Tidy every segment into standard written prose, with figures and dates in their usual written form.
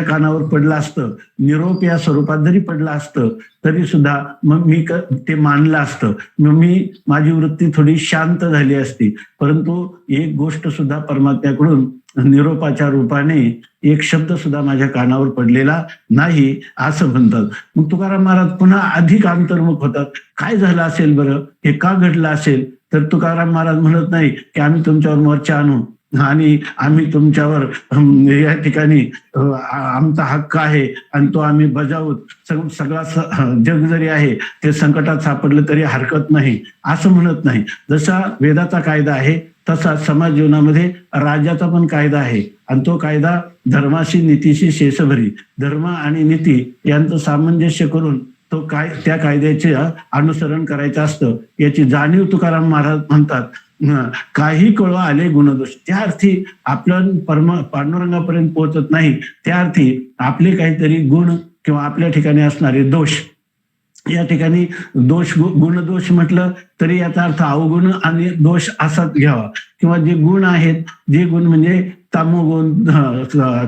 कानावर पडलं असतं, निरोप या स्वरूपात जरी पडलं असतं तरी सुद्धा मग मी ते मानलं असतं. मग माझी वृत्ती थोडी शांत झाली असती. परंतु एक गोष्ट सुद्धा परमात्म्याकडून निरोपाच्या रूपाने एक शब्द सुद्धा माझ्या कानावर पडलेला नाही, असं म्हणतात. मग तुकाराम महाराज पुन्हा अधिक अंतर्मुख होतात. काय झालं असेल बरं, हे का घडलं असेल? तर तुकाराम महाराज म्हणत नाही की आम्ही तुमच्यावर मोर्चा आणू आणि आम्ही तुमच्यावर या ठिकाणी आमचा हक्क आहे आणि तो आम्ही बजावूत, सगळा जग जरी आहे ते संकटात सापडलं तरी हरकत नाही, असं म्हणत नाही. जसा वेदाचा कायदा आहे तसा समाज जीवनामध्ये राज्याचा पण कायदा आहे आणि तो कायदा धर्माशी नीतीशी शेषभरी, धर्म आणि नीती यांचं सामंजस्य करून तो त्या कायद्याचे अनुसरण करायचं असतं, याची जाणीव तुकाराम महाराज म्हणतात. काही कळवा आले गुणदोष, त्या अर्थी आपलं पांडुरंगापर्यंत पोहोचत नाही, त्या अर्थी आपले काहीतरी गुण किंवा आपल्या ठिकाणी असणारे दोष, या ठिकाणी गुणदोष म्हटलं तरी याचा अर्थ अवगुण आणि दोष असाच घ्यावा. किंवा जे गुण आहेत, जे गुण म्हणजे तमोगुण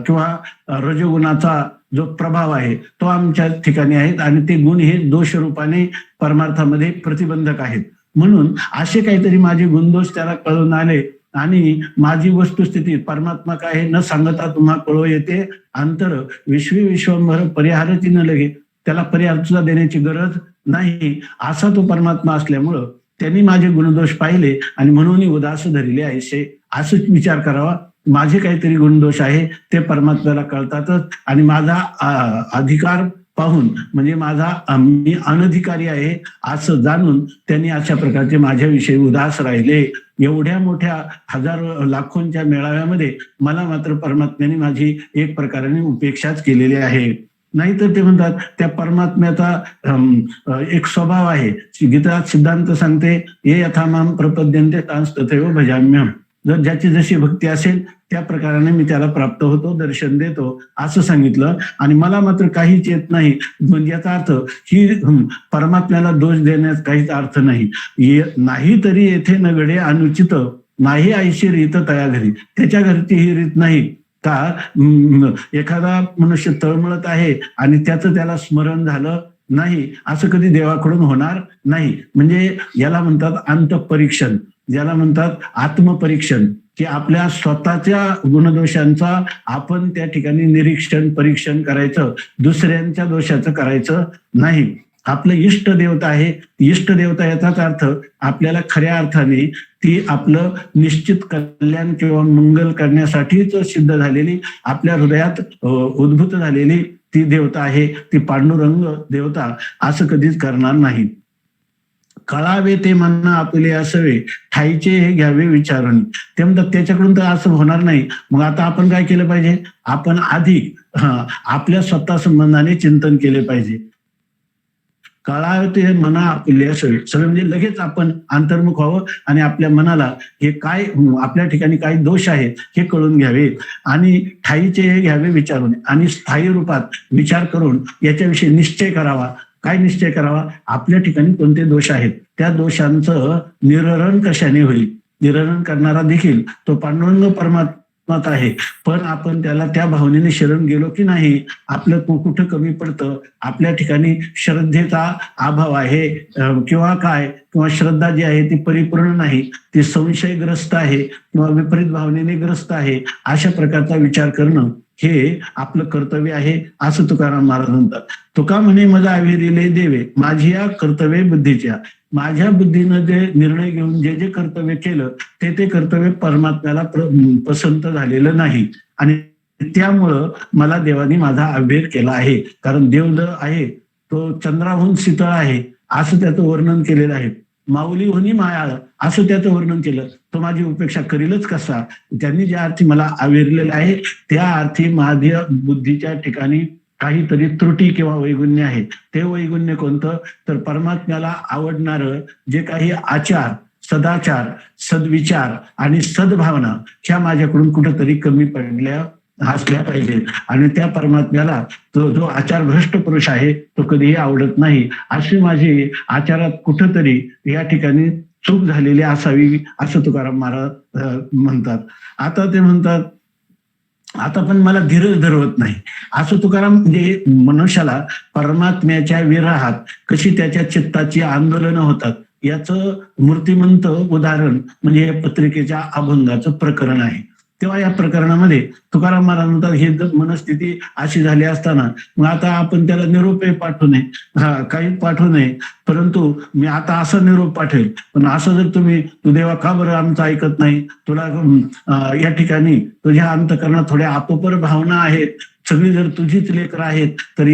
किंवा रजोगुणाचा जो प्रभाव आहे तो आमच्या ठिकाणी आहेत आणि ते गुण हे दोष रूपाने परमार्थामध्ये प्रतिबंधक आहेत. म्हणून असे काहीतरी माझे गुणदोष त्याला कळून आले आणि माझी वस्तुस्थिती परमात्मा काय न सांगता तुम्हा कळो येते अंतर विश्वी विश्वंभर परिहारची न लगे, त्याला परिहार सुद्धा देण्याची गरज नाही असा तो परमात्मा असल्यामुळं त्यांनी माझे गुणदोष पाहिले आणि म्हणून उदास धरिले ऐसे, असंच विचार करावा. माझे काहीतरी गुणदोष आहे ते परमात्म्याला कळतातच आणि माझा अधिकार पाहून म्हणजे मी अनधिकारी आहे असं जाणून त्यांनी अशा प्रकारचे माझ्याविषयी उदास राहिले. एवढ्या मोठ्या हजारो लाखोंच्या मेळाव्यामध्ये मला मात्र परमात्म्याने माझी एक प्रकाराने उपेक्षाच केलेली आहे. नाहीतर ते म्हणतात त्या परमात्म्याचा एक स्वभाव आहे. गीता सिद्धांत सांगते ये यथामाम प्रपद्यन्ते तांस तथैव भजाम्यहम्, जर ज्याची जशी भक्ती असेल त्या प्रकाराने मी त्याला प्राप्त होतो, दर्शन देतो असं सांगितलं. आणि मला मात्र काहीच येत नाही, म्हणजे याचा अर्थ ही परमात्म्याला दोष देण्यात काहीच अर्थ नाही. नाही तरी येथे न घडे अनुचित, नाही ऐशी रीत तया घरी, त्याच्या घरची ही रीत नाही का एखादा मनुष्य तळमळत आहे आणि त्याचं त्याला स्मरण झालं नाही, असं कधी देवाकडून होणार नाही. म्हणजे याला म्हणतात अंतःपरीक्षण, ज्याला म्हणतात आत्मपरीक्षण, की आपल्या स्वतःच्या गुणदोषांचा आपण त्या ठिकाणी निरीक्षण परीक्षण करायचं, दुसऱ्यांच्या दोषाचं करायचं नाही. आपलं इष्ट देवता आहे, इष्ट देवता याचाच अर्थ आपल्याला खऱ्या अर्थाने ती आपलं निश्चित कल्याण किंवा मंगल करण्यासाठीच सिद्ध झालेली, आपल्या हृदयात उद्भूत झालेली ती देवता आहे. ती पांडुरंग देवता असं कधीच करणार नाही. कळावे ते म्हणणं आपले असावे, ठाईचे हे घ्यावे विचारून, ते म्हणतात त्याच्याकडून तर असं होणार नाही. मग आता आपण काय केलं पाहिजे, आपण अधिक आपल्या स्वतः संबंधाने चिंतन केले पाहिजे. कळावे ते मना आपले असावे, सगळं म्हणजे लगेच आपण अंतर्मुख व्हावं आणि आपल्या मनाला हे काय आपल्या ठिकाणी काय दोष आहेत हे कळून घ्यावे आणि ठाईचे हे घ्यावे विचारून आणि स्थायी रूपात विचार करून याच्याविषयी निश्चय करावा. काय निश्चय करावा, आपल्या ठिकाणी कोणते दोष आहेत, त्या दोषांचं निरसन कशाने होईल. निरसन करणारा देखील तो पांडुरंग परमात्माच आहे, पण आपण त्याला त्या भावनेने शरण गेलो की नाही, आपलं कुठं कमी पडतं, आपल्या ठिकाणी श्रद्धेचा अभाव आहे किंवा काय, किंवा श्रद्धा जी आहे ती परिपूर्ण नाही, ती संशयग्रस्त आहे किंवा विपरीत भावनेने ग्रस्त आहे, अशा प्रकारचा विचार करणं हे आपलं कर्तव्य आहे असं तुकाराम महाराज म्हणतात. तुका म्हणे मजा आविरिले देवे, माझी या कर्तव्य बुद्धीच्या, माझ्या बुद्धीनं जे निर्णय घेऊन जे जे कर्तव्य केलं ते कर्तव्य परमात्म्याला पसंत झालेलं नाही आणि त्यामुळं मला देवाने माझा अभेद केला आहे. कारण देव जो आहे तो चंद्राहून शीतळ आहे असं त्याचं वर्णन केलेलं आहे. माऊली होनी माया असं त्याचं वर्णन केलं. तो माझी उपेक्षा करीलच कसा, त्यांनी ज्या अर्थी मला आविरलेलं आहे त्या अर्थी माझ्या बुद्धीच्या ठिकाणी काहीतरी त्रुटी किंवा वैगुण्य आहे. ते वैगुण्य कोणतं, तर परमात्म्याला आवडणारं जे काही आचार, सदाचार, सद्विचार आणि सद्भावना ह्या माझ्याकडून कुठंतरी कमी पडल्या असल्या पाहिजे. आणि त्या परमात्म्याला तो जो आचार भ्रष्ट पुरुष आहे तो कधीही आवडत नाही. अशी माझी आचारात कुठंतरी या ठिकाणी चूक झालेली असावी असं तुकाराम महाराज म्हणतात. आता ते म्हणतात आता पण मला धीरच धरवत नाही. असं तुकाराम म्हणजे मनुष्याला परमात्म्याच्या विरहात कशी त्याच्या चित्ताची आंदोलनं होतात याचं मूर्तिमंत उदाहरण म्हणजे या पत्रिकेच्या अभंगाचं प्रकरण आहे. तेव्हा या प्रकरणामध्ये तुकाराम महाराज म्हणतात हे जर मनस्थिती अशी झाली असताना मग आता आपण त्याला निरोपही पाठवू नये, काही पाठवू नये, परंतु मी आता असा निरोप पाठवेल, पण असं जर तू देवा का बरं आमचं ऐकत नाही, तुला या ठिकाणी तुझ्या अंतःकरणात थोड्या अपोपर भावना आहेत, सगळी जर तुझीच लेकर आहेत तर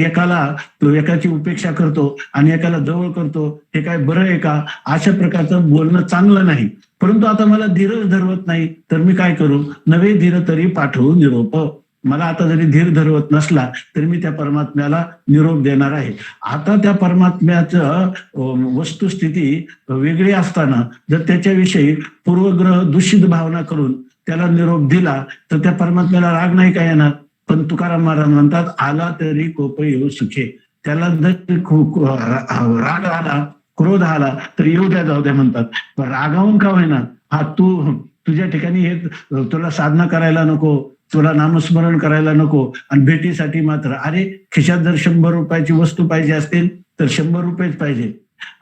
तो एकाची उपेक्षा करतो आणि एकाला जवळ करतो, हे काय बरं आहे का? अशा प्रकारचं बोलणं चांगलं नाही. परंतु आता मला धीरच धरवत नाही तर मी काय करू? नवे धीर तरी पाठवू निरोप. मला आता जरी धीर धरवत नसला तरी मी त्या परमात्म्याला निरोप देणार आहे. आता त्या परमात्म्याचं वस्तुस्थिती वेगळी असताना जर त्याच्याविषयी पूर्वग्रह दूषित भावना करून त्याला निरोप दिला तर त्या परमात्म्याला राग नाही का येणार? पण तुकाराम महाराज म्हणतात आला तरी कोप येऊ सुखे. त्याला जर राग आला, क्रोध आला तर येऊ द्या, जाऊ द्या म्हणतात. पण रागावून का होईना, तुझ्या ठिकाणी हे तुला साधना करायला नको, तुला नामस्मरण करायला नको आणि भेटीसाठी मात्र अरे खिशात जर 100 रुपयाची वस्तू पाहिजे असतील तर 100 रुपयेच पाहिजे.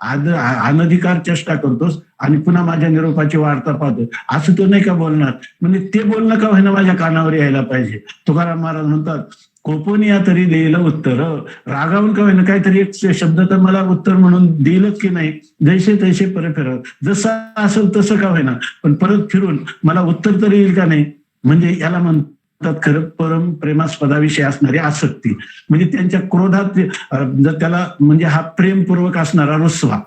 अनधिकार चेष्टा करतोस आणि पुन्हा माझ्या निरोपाची वार्ता पाहतो, असं तो नाही का बोलणार? म्हणजे ते बोलणं का होईना माझ्या कानावर यायला पाहिजे. तुकाराम महाराज म्हणतात कोपून या तरी देईल उत्तर. रागावून का होईना काहीतरी एक शब्द तर मला उत्तर म्हणून देईलच की नाही. जैसे तैसे परत फिरव, जसं असेल तसं का होईना पण परत फिरून मला उत्तर तरी येईल का नाही. म्हणजे याला म्हणतात खरं परम प्रेमास्पदाविषयी असणारी आसक्ती. म्हणजे त्यांच्या क्रोधात जर त्याला म्हणजे हा प्रेमपूर्वक असणारा रुसवा,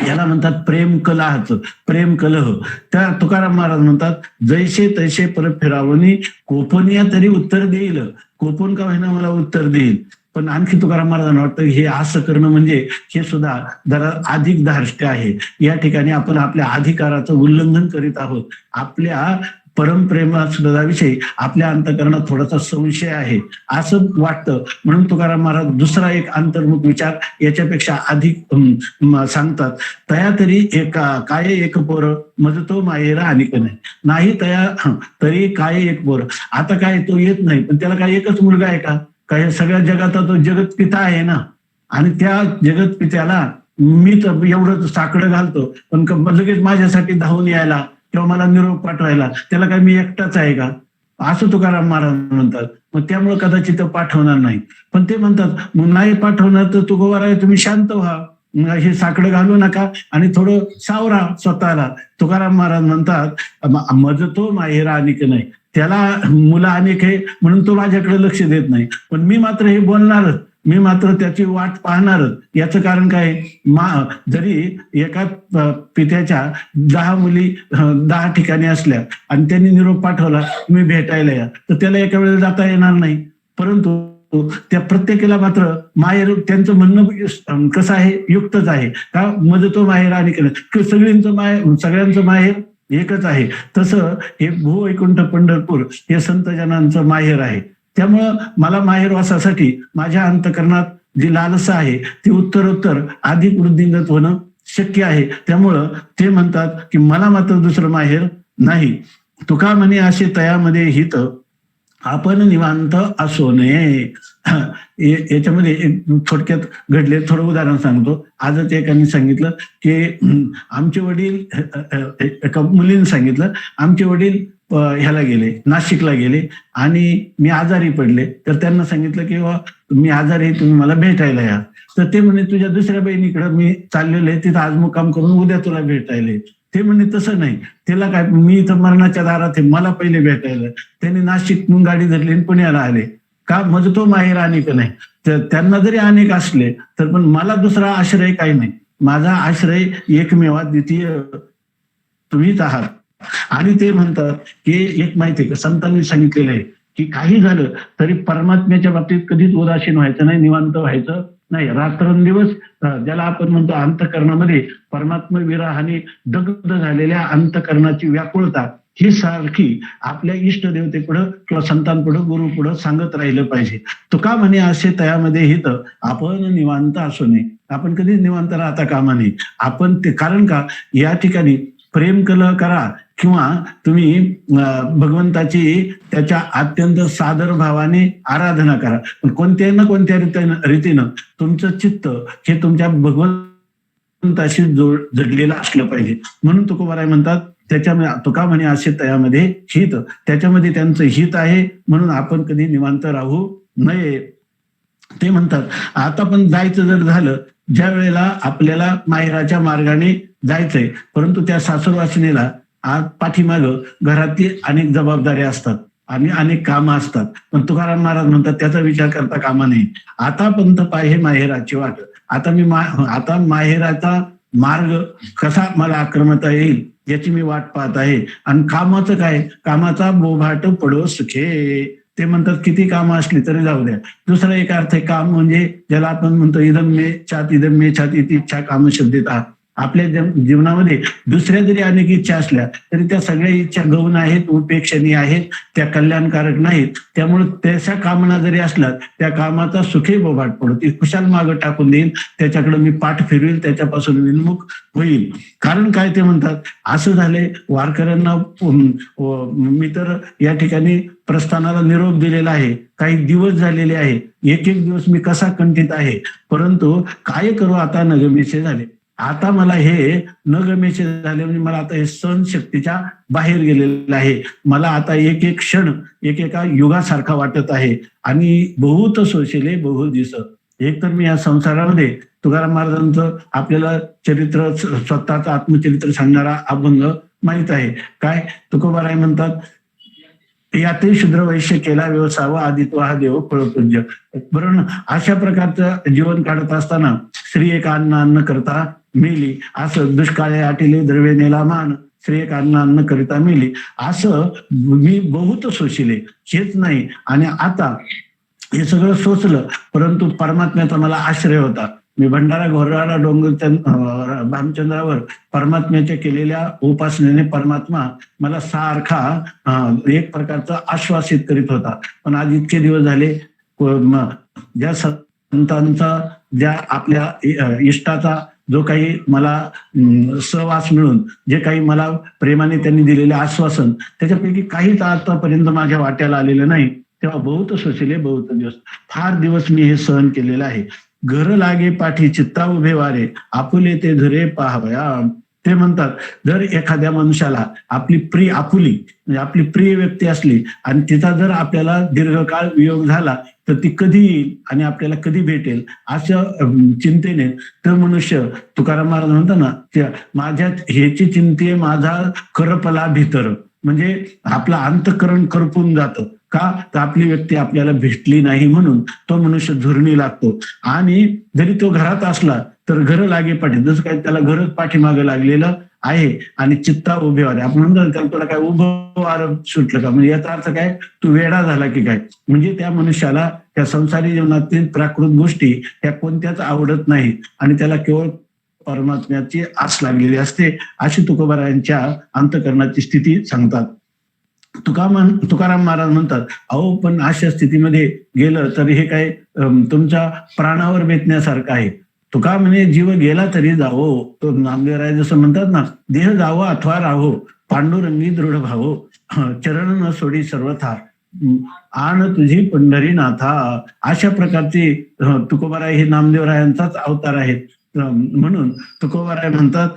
याला म्हणतात प्रेम कलहाचं, प्रेम कलह. त्या तुकाराम महाराज म्हणतात जैसे तैसे परत फिरावणी कोपनिया तरी उत्तर देईल. कोपून का होईना मला उत्तर देईल. पण आणखी तुकाराम महाराजांना वाटतं हे असं करणं म्हणजे हे सुद्धा जरा अधिक धार्ष्ट आहे. या ठिकाणी आपण आपल्या अधिकाराचं उल्लंघन करीत आहोत. आपल्या परमप्रेमाविषयी आपल्या अंतःकरणात थोडासा संशय आहे असं वाटतं. म्हणून तुकाराम महाराज दुसरा एक अंतर्मुख विचार याच्यापेक्षा अधिक सांगतात. तया तरी काय एक पोर मजतो मायेरा अनिक नाही तया तरी काय एक पोर. आता काय तो येत नाही पण त्याला काय एकच मुलगा आहे का? काय सगळ्या जगाचा तो जगत पिता आहे ना. आणि त्या जगत पित्याला मी तर एवढं साकडं घालतो पण लगेच माझ्यासाठी धावून यायला किंवा मला निरोप पाठवायला त्याला काय मी एकटाच आहे का? असं तुकाराम महाराज म्हणतात. मग त्यामुळे कदाचित पाठवणार नाही. पण ते म्हणतात मग नाही पाठवणार तर तुकोबार आहे, तुम्ही शांत व्हा, हे साकडं घालू नका आणि थोडं सावरा स्वतःला. तुकाराम महाराज म्हणतात मज तो माहेरा अनेक नाही, त्याला मुलं अनेक आहे म्हणून तो माझ्याकडे लक्ष देत नाही, पण मी मात्र हे बोलणारच, मी मात्र त्याची वाट पाहणारच. याचं कारण काय? जरी एका पित्याच्या 10 मुली 10 ठिकाणी असल्या आणि त्यांनी निरोप पाठवला तुम्ही भेटायला या, तर त्याला एका वेळेला जाता येणार नाही. परंतु त्या प्रत्येकाला मात्र माहेर, त्यांचं म्हणणं कसं आहे, युक्तच आहे का? मजतो माहेर आणि सगळ्यांचं माहेर एकच आहे. तसं हे भूवैकुंठ पंढरपूर हे संतजनांचं माहेर आहे. त्यामुळं मला माहेरवासासाठी माझ्या अंतःकरणात जी लालसा आहे ती उत्तरोत्तर अधिक वृद्धिंगत होणं शक्य आहे. त्यामुळं ते म्हणतात की मला मात्र दुसरं माहेर नाही. तुका म्हणे असे तयामध्ये हित आपण निवांत असो नये. याच्यामध्ये एक थोडक्यात घडले थोडं उदाहरण सांगतो. आजच एकाने सांगितलं की आमचे वडील, एका मुलीने सांगितलं आमचे वडील ह्याला गेले, नाशिकला गेले आणि मी आजारी पडले, तर त्यांना सांगितलं की मी आजारी, तुम्ही मला भेटायला या. तर ते म्हणे तुझ्या दुसऱ्या बहिणीकडे मी चाललेलो आहे, तिथं आज मुक्काम करून उद्या तुला भेटायला. ते म्हणे तसं नाही, त्याला काय, मी इथं मरणाच्या दारात आहे, मला पहिले भेटायला. त्यांनी नाशिकहून गाडी धरली आणि पुण्याला आले का? म्हणजे तो माहेर अनेक नाही. तर त्यांना जरी अनेक असले तर पण मला दुसरा आश्रय काही नाही. माझा आश्रय एकमेवा द्वितीय तुम्हीच आहात. आणि ते म्हणतात की एक माहिती आहे का, संतांनी सांगितलेलं आहे की काही झालं तरी परमात्म्याच्या बाबतीत कधीच उदासीन व्हायचं नाही, निवांत व्हायचं नाही. रात्रंदिवस ज्याला आपण म्हणतो अंतःकरणामध्ये परमात्मा विरहाने दग्ध झालेल्या अंतःकरणाची व्याकुळता ही सारखी आपल्या इष्टदेवतेपुढं किंवा संतांपुढं, गुरुपुढं सांगत राहिलं पाहिजे. तुका म्हणे असे तयामध्ये हित आपण निवांत असू नये. आपण कधीच निवांत राहता कामा नये. आपण ते, कारण का या ठिकाणी प्रेम कलह करा किंवा तुम्ही भगवंताची त्याच्या अत्यंत सादर भावाने आराधना करा, पण कोणत्या ना कोणत्या रीतीनं तुमचं चित्त हे तुमच्या भगवंताशी जडलेलं असलं पाहिजे. म्हणून तुकोबाराय म्हणतात त्याच्यामध्ये तुका म्हणे असे तयामध्ये हित, त्याच्यामध्ये त्यांचं हित आहे, म्हणून आपण कधी निवांत राहू नये. ते म्हणतात आता पण जायचं जर झालं, ज्या वेळेला आपल्याला माहेराच्या मार्गाने जायचंय, परंतु त्या सासूरवासिनीला आज पाठीमाग घरातली अनेक जबाबदाऱ्या असतात आणि अनेक कामं असतात, पण तुकाराम महाराज म्हणतात त्याचा विचार करता कामा नये. आता पंथ पाहे माहेराची वाट, आता माहेराचा मार्ग कसा मला आक्रमता येईल याची मी वाट पाहत आहे. आणि कामाचं काय, कामाचा बोभाट पडो सुखे. ते म्हणतात किती कामं असली तरी जाऊ द्या. दुसरा एक अर्थ आहे काम म्हणजे ज्याला आपण म्हणतो इदम मे छात इति इच्छा काम शब्दित. आपल्या जीवनामध्ये दुसऱ्या जरी अनेक इच्छा असल्या तरी त्या सगळ्या इच्छा गौण आहेत, उपेक्षणीय आहेत, त्या कल्याणकारक नाहीत. त्यामुळे त्याच्या कामना जरी असल्या त्या कामाचा सुखी बोभाट पडो, ती कुशाल मागं टाकून देईल, त्याच्याकडे मी पाठ फिरवेल, त्याच्यापासून विन्मुख होईल. कारण काय ते म्हणतात असं झाले वारकऱ्यांना. मी तर या ठिकाणी प्रस्थानाला निरोप दिलेला आहे, काही दिवस झालेले आहे, एक एक दिवस मी कसा कंठित आहे, परंतु काय करू आता नगमेचे झाले. आता मला हे न गमेचे झाले म्हणजे मला आता हे सहन शक्तीच्या बाहेर गेलेलं आहे. मला आता एक एक क्षण एकेका युगासारखा वाटत आहे. आणि बहुत सोशले बहु दिस. एक तर मी या संसारामध्ये तुकाराम महाराजांचं आपल्याला चरित्र, स्वतःचं आत्मचरित्र सांगणारा अभंग माहित आहे. काय तुकोबाराय म्हणतात यातही शूद्र वैश्य केला व्यवसाय आदित्व हा देव फळपूज्य. बरोबर, अशा प्रकारचं जीवन काढत असताना स्त्री एक अन्न करता मेली, असं दुष्काळे आटिले द्रव्य नेला मान, स्त्री एक अन्न करिता मेली, असं मी बहुत सोशिले. हेच नाही, आणि आता हे सगळं सोचलं, परंतु परमात्म्याचा मला आश्रय होता. मी भंडारा घोराळा डोंगर भामचंद्रावर परमात्म्याच्या केलेल्या उपासनेने परमात्मा मला सारखा एक प्रकारचा आश्वासित करीत होता. पण आज इतके दिवस झाले ज्या संतांचा, ज्या आपल्या इष्टाचा जो काही मला सहवास मिळून जे काही मला प्रेमाने त्यांनी दिलेले आश्वासन, त्याच्यापैकी काहीच आतापर्यंत माझ्या वाट्याला आलेलं नाही. तेव्हा बहुत सोशिले बहुत दिवस, फार दिवस मी हे सहन केलेलं आहे. घर लागे पाठी चित्ता उभे वारे, आपुले ते धरे पाहावया. ते म्हणतात जर एखाद्या मनुष्याला आपली प्रिय आपुली म्हणजे आपली प्रिय व्यक्ती असली आणि तिचा जर आपल्याला दीर्घकाळ वियोग झाला तर ती कधी येईल आणि आपल्याला कधी भेटेल अशा चिंतेने तर मनुष्य, तुकाराम महाराज म्हणतात ना, माझ्या ह्याची चिंते माझा करपला भीतर, म्हणजे आपलं अंतःकरण करपून जातं. का तर आपली व्यक्ती आपल्याला भेटली नाही म्हणून तो मनुष्य झुरणी लागतो. आणि जरी तो घरात असला तर घर लागे पाठी, जसं काही त्याला घरच पाठीमागे लागलेलं आहे. आणि चित्ता उभे वारे, आपण म्हणतो तुला काय उभं वार सुटलं का, म्हणजे याचा अर्थ काय, तू वेडा झाला की काय. म्हणजे त्या मनुष्याला त्या संसारी जीवनातील प्राकृत गोष्टी त्या कोणत्याच आवडत नाही आणि त्याला केवळ परमात्म्याची आस लागलेली असते, अशी तुकोबारायांच्या अंतःकरणाची स्थिती सांगतात. तुकाराम महाराज म्हणतात अहो पण अशा स्थितीमध्ये गेलं तर हे काय तुमच्या प्राणावर बेतण्यासारखं आहे. तुका म्हणे जीव गेला तरी जावो, तो नामदेवराय जसं म्हणतात ना, देह जावो अथवा राहो, पांडुरंगी दृढ भावो, चरण न सोडी सर्वथा आण तुझी पंढरीनाथा. अशा प्रकारचे तुकोबाराय हे नामदेवरायांचाच अवतार आहेत. म्हणून तुकोबाराय म्हणतात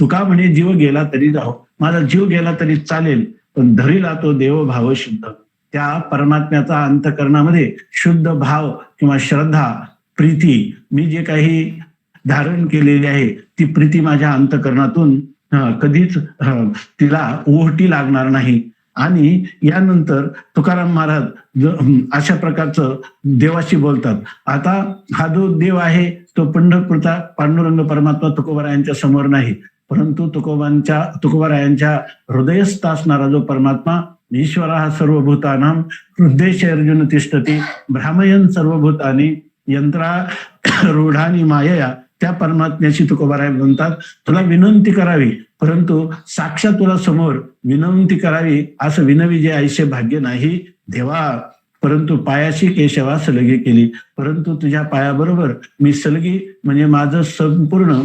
तुका म्हणे जीव गेला तरी जावो, माझा जीव गेला तरी चालेल, पण धरीला तो देव भाव शुद्ध. त्या परमात्म्याचा अंतःकरणामध्ये शुद्ध भाव किंवा श्रद्धा, प्रीती, मी जे काही धारण केलेली आहे ती प्रीती माझ्या अंतःकरणातून कधीच तिला ओहटी लागणार नाही. आणि यानंतर तुकाराम महाराज अशा प्रकारचं देवाशी बोलतात. आता हा जो देव आहे तो पंढरपूरचा पांडुरंग परमात्मा तुकोबारायांच्या समोर नाही, परंतु तुकोबारायांच्या हृदयस्थ असणारा जो परमात्मा ईश्वर हा सर्वभूतानां हृदयेश अर्जुन तिष्ठती भ्रामयन सर्वभूतानी यंत्रा रूढानी मायया, त्या परमात्म्याशी तुकोबाराय म्हणतात तुला विनंती करावी, परंतु साक्षात तुला समोर विनंती करावी असं विनविजय आयुष्य भाग्य नाही देवा. परंतु पायाशी केशवा सलगी केली, परंतु तुझ्या पायाबरोबर मी सलगी म्हणजे माझं संपूर्ण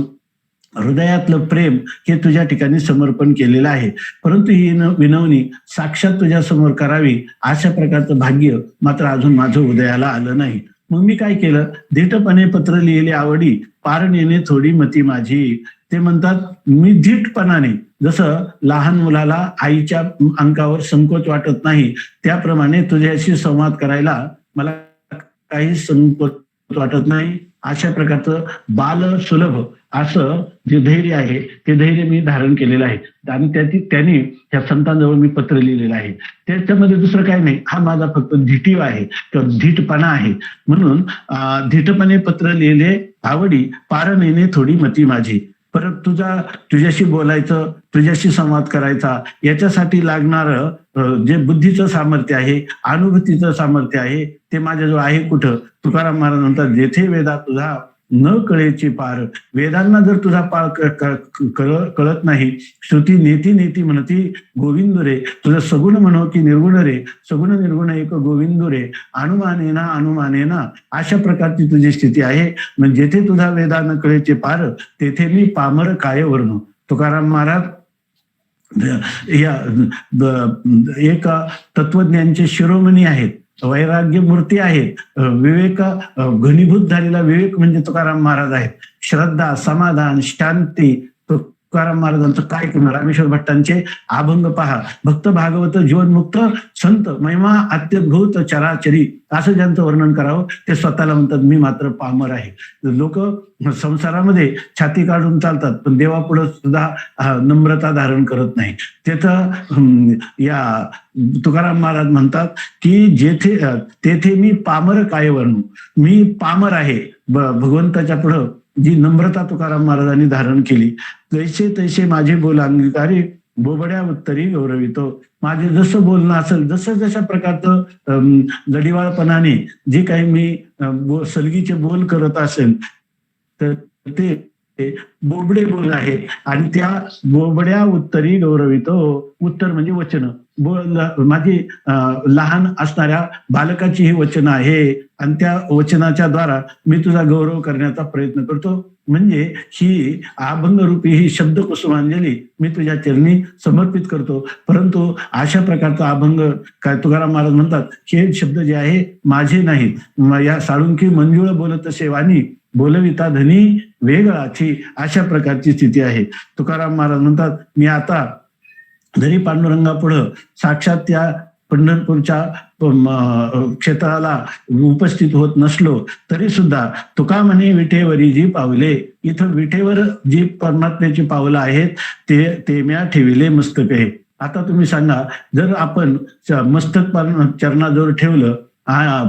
हृदयातलं प्रेम हे तुझ्या ठिकाणी समर्पण केलेलं आहे. परंतु ही विनवणी साक्षात तुझ्या समोर करावी अशा प्रकारचं भाग्य मात्र अजून माझं उदयाला आलं नाही. मग मी काय केलं, धीटपणे पत्र लिहिले आवडी, पार नेणे थोडी मती माझी. ते म्हणतात मी धीटपणाने, जसं लहान मुलाला आईच्या अंकावर संकोच वाटत नाही त्याप्रमाणे तुझ्याशी संवाद करायला मला काही संकोच वाटत नाही. अशा प्रकारचं बाल सुलभ असं जे धैर्य आहे ते धैर्य मी धारण केलेलं आहे आणि त्यांनी त्या संतांजवळ मी पत्र लिहिलेलं आहे. त्याच्यामध्ये दुसरं काही नाही, हा माझा फक्त धिटीव आहे किंवा धीटपणा आहे. म्हणून धीटपणे पत्र लिहिले आवडी, पार नेणे थोडी मती माझी. परत तुझ्याशी बोलायचं, तुझ्याशी संवाद करायचा, याच्यासाठी लागणारं जे बुद्धीचं सामर्थ्य आहे, अनुभूतीचं सामर्थ्य आहे ते माझ्याजवळ आहे कुठं. तुकाराम महाराज म्हणतात जेथे वेदा तुझा न कळेची पार. वेदांना जर तुझा पार कळत नाही, श्रुती नेती नेती म्हणती गोविंद रे. तुझं सगुण म्हणो की निर्गुण रे, सगुण निर्गुण एक गोविंद रे. अनुमानेना अनुमानेना अशा प्रकारची तुझी स्थिती आहे. म्हणजे जेथे तुझा वेदा न कळेचे पार, तेथे मी पामर काय वर्ण. तुकाराम महाराज या एक तत्वज्ञानचे शिरोमणी आहेत, वैराग्य मूर्ती आहेत, विवेक घनीभूत झालेला विवेक म्हणजे तुकाराम महाराज आहेत. श्रद्धा, समाधान, शांती तुकाराम महाराजांचं काय करणार. रामेश्वर भट्टांचे अभंग पहा. भक्त भागवत जीवनमुक्त संत महिमा अत्यद्भुत चराचरी असं ज्यांचं वर्णन करावं ते स्वतःला म्हणतात मी मात्र पामर आहे. लोक संसारामध्ये छाती काढून चालतात पण देवापुढे सुद्धा नम्रता धारण करत नाही. तिथं या तुकाराम महाराज म्हणतात की तेथे मी पामर काय वर्णू. मी पामर आहे. भगवंताच्या पुढं जी नम्रता तुकाराम महाराजांनी धारण केली. तैसे तैसे माझे बोल अंगीकारी, बोबड्या उत्तरी गौरवितो. माझे जसं बोलणं असेल, जशा प्रकारचं लढिवाळपणाने जे काही मी सलगीचे बोल करत असेल तर ते बोबडे बोल आहे आणि त्या बोबड्या उत्तरी गौरवितो. उत्तर म्हणजे वचन. माझी लहान असणाऱ्या बालकाची ही वचन आहे आणि त्या वचनाच्या द्वारा मी तुझा गौरव करण्याचा प्रयत्न करतो. म्हणजे ही अभंग रूपी ही शब्द कुसुमांजली मी तुझ्या चरणी समर्पित करतो. परंतु अशा प्रकारचा अभंग काय तुकाराम महाराज म्हणतात हे शब्द जे आहे माझे नाहीत. या साळुंकी मंजुळ बोलत सेवानी, बोलविता धनी वेगळाची. अशा प्रकारची स्थिती आहे. तुकाराम महाराज म्हणतात मी आता जरी पांडुरंगापुढं साक्षात त्या पंढरपूरच्या क्षेत्राला उपस्थित होत नसलो तरी सुद्धा तुका म्हणे विठेवरी जी पावले. इथं विठेवर जी परमात्म्याची पावलं आहेत ते म्या ठेविले मस्तक आहे. आता तुम्ही सांगा, जर आपण मस्तक चरणाजवळ ठेवलं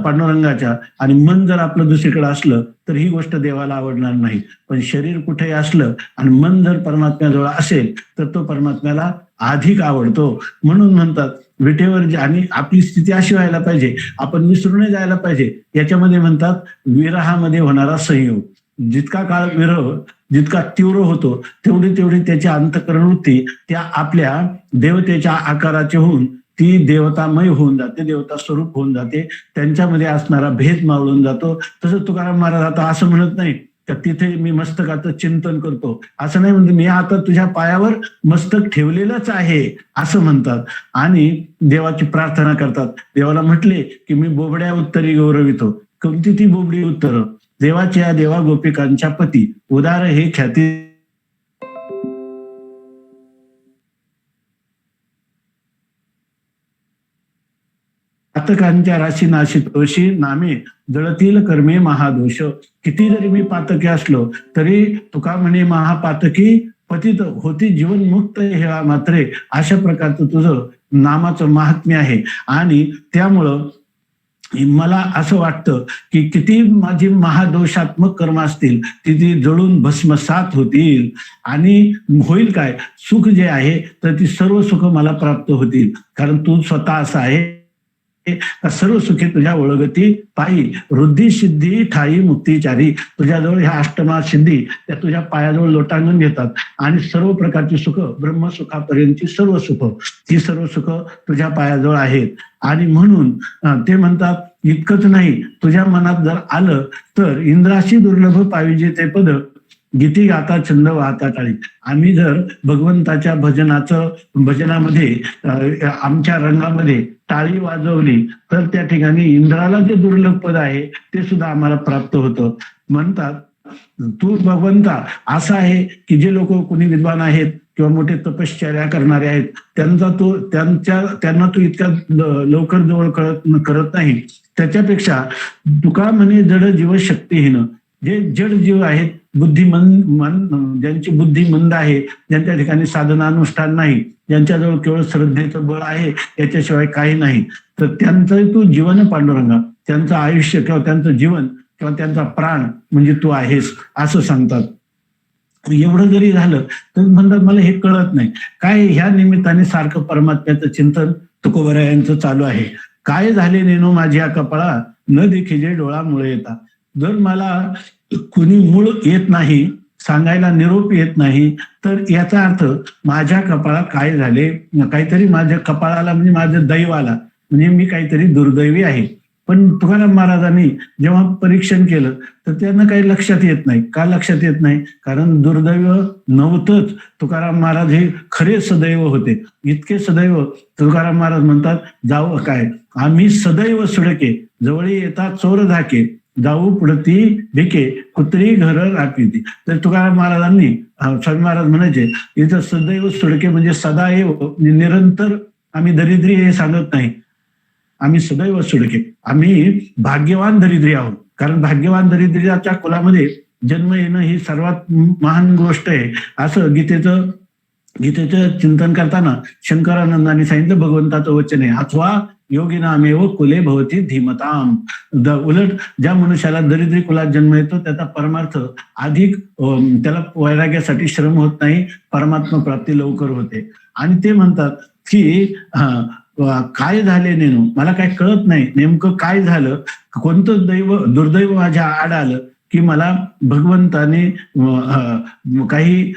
पांडुरंगाच्या आणि मन जर आपलं दुसरीकडे असलं तर ही गोष्ट देवाला आवडणार नाही. पण शरीर कुठेही असलं आणि मन जर परमात्म्याजवळ असेल तर तो परमात्म्याला अधिक आवडतो. म्हणून म्हणतात विटेवर आणि आपली स्थिती अशी व्हायला पाहिजे, आपण विसरून जायला पाहिजे. याच्यामध्ये म्हणतात विरहामध्ये होणारा संयोग. जितका काळ विरह जितका तीव्र होतो तेवढी त्याची अंतःकरण वृत्ती त्या आपल्या देवतेच्या आकाराचे होऊन ती देवतामय होऊन जाते, देवता स्वरूप होऊन जाते. त्यांच्यामध्ये असणारा भेद मावळून जातो. तसं तुकाराम महाराज आता असं म्हणत नाही तर तिथे मी मस्तकाचं चिंतन करतो असं नाही म्हणतो. मी आता तुझ्या पायावर मस्तक ठेवलेलंच आहे असं म्हणतात आणि देवाची प्रार्थना करतात. देवाला म्हटले की मी बोबड्या उत्तरी गौरवितो. कोणती ती बोबडी उत्तर? देवाच्या देवा गोपिकांच्या पती उदार हे ख्याती पातकांच्या राशी नाशितोषी नामे जळतील कर्मे महादोष. किती जरी मी पातकी असलो तरी तुका म्हणे महापातकी पतित होती जीवनमुक्त हे मात्रे. अशा प्रकारचं तुझं नामाचं महात्म्य आहे आणि त्यामुळं मला असं वाटतं की किती माझी महादोषात्मक कर्म असतील ती जळून भस्मसात होतील आणि होईल काय सुख जे आहे तर ती सर्व सुख मला प्राप्त होतील. कारण तू स्वतः असा आहे सर्व सुखी तुझ्या ओळगती पायी, वृद्धी सिद्धी ठाई मुक्तीचारी. तुझ्याजवळ ह्या अष्टमा सिद्धी त्या तुझ्या पायाजवळ लोटांगण घेतात आणि सर्व प्रकारची सुख ब्रह्मसुखापर्यंतची सर्व सुख ती सर्व सुख तुझ्या पायाजवळ आहेत. आणि म्हणून ते म्हणतात इतकंच नाही, तुझ्या मनात जर आलं तर इंद्राशी दुर्लभ पाहिजे ते पद गीती गाता छंद वाहता टाळी. आम्ही जर भगवंताच्या भजनामध्ये आमच्या रंगामध्ये टाळी वाजवली तर त्या ठिकाणी इंद्राला जे दुर्लभ पद आहे ते सुद्धा आम्हाला प्राप्त होतं. म्हणतात तू भगवंता असा आहे की जे लोक कोणी विद्वान आहेत किंवा मोठे तपश्चर्या करणारे आहेत त्यांना तू इतक्या लवकर जवळ करत नाही. त्याच्यापेक्षा तुका म्हणे जड जीव शक्तीहीन, जे जड जीव आहेत ज्यांची बुद्धी मंद आहे, ज्यांच्या ठिकाणी साधनानुष्ठान नाही, ज्यांच्याजवळ केवळ श्रद्धेचं बळ आहे, याच्याशिवाय काही नाही, तर त्यांचं तू जीवन पांडुरंगा, त्यांचं आयुष्य किंवा त्यांचं जीवन किंवा त्यांचा प्राण म्हणजे तू आहेस असं सांगतात. एवढं जरी झालं तर म्हणतात मला हे कळत नाही काय. ह्या निमित्ताने सारखं परमात्म्याचं चिंतन तुकोबरायांचं चालू आहे. काय झाले नेनो माझ्या कपाळा, न देखिजे डोळामुळे येता. जर मला कुणी मूळ येत नाही, सांगायला निरोप येत नाही, तर याचा अर्थ माझ्या कपाळात काय झाले, काहीतरी माझ्या कपाळाला म्हणजे माझं दैवाला म्हणजे मी काहीतरी दुर्दैवी आहे. पण तुकाराम महाराजांनी जेव्हा परीक्षण केलं तर त्यांना काही लक्षात येत नाही. का लक्षात येत नाही? कारण दुर्दैव नव्हतंच. तुकाराम महाराज हे खरे सदैव होते. इतके सदैव तुकाराम महाराज म्हणतात जाऊ काय आम्ही सदैव सुडके, जवळी येता चोर धाके, जाऊ पुढती भिके, कुत्री घर राखीती. तर तुकाराम महाराजांनी स्वामी महाराज म्हणायचे इथं सदैव सुडके म्हणजे सदैव म्हणजे निरंतर आम्ही दरिद्री हे सांगत नाही, आम्ही सदैव सुडके, आम्ही भाग्यवान दरिद्री आहोत. कारण भाग्यवान दरिद्रीच्या कुलामध्ये जन्म येणं ही सर्वात महान गोष्ट आहे असं गीतेचं चिंतन करताना शंकरानंदांनी सांगितलं. भगवंताचं वचन आहे अथवा योगिनामेव कुले भवती धीमताम. उलट ज्या मनुष्याला दरिद्री कुलात जन्म येतो त्याचा परमार्थ अधिक त्याला वैराग्यासाठी श्रम होत नाही, परमात्मा प्राप्ती लवकर होते. आणि ते म्हणतात की काय झाले नेनो, मला काय कळत नाही नेमकं काय झालं, कोणतं दुर्दैव माझ्या आड आलं की मला भगवंताने काही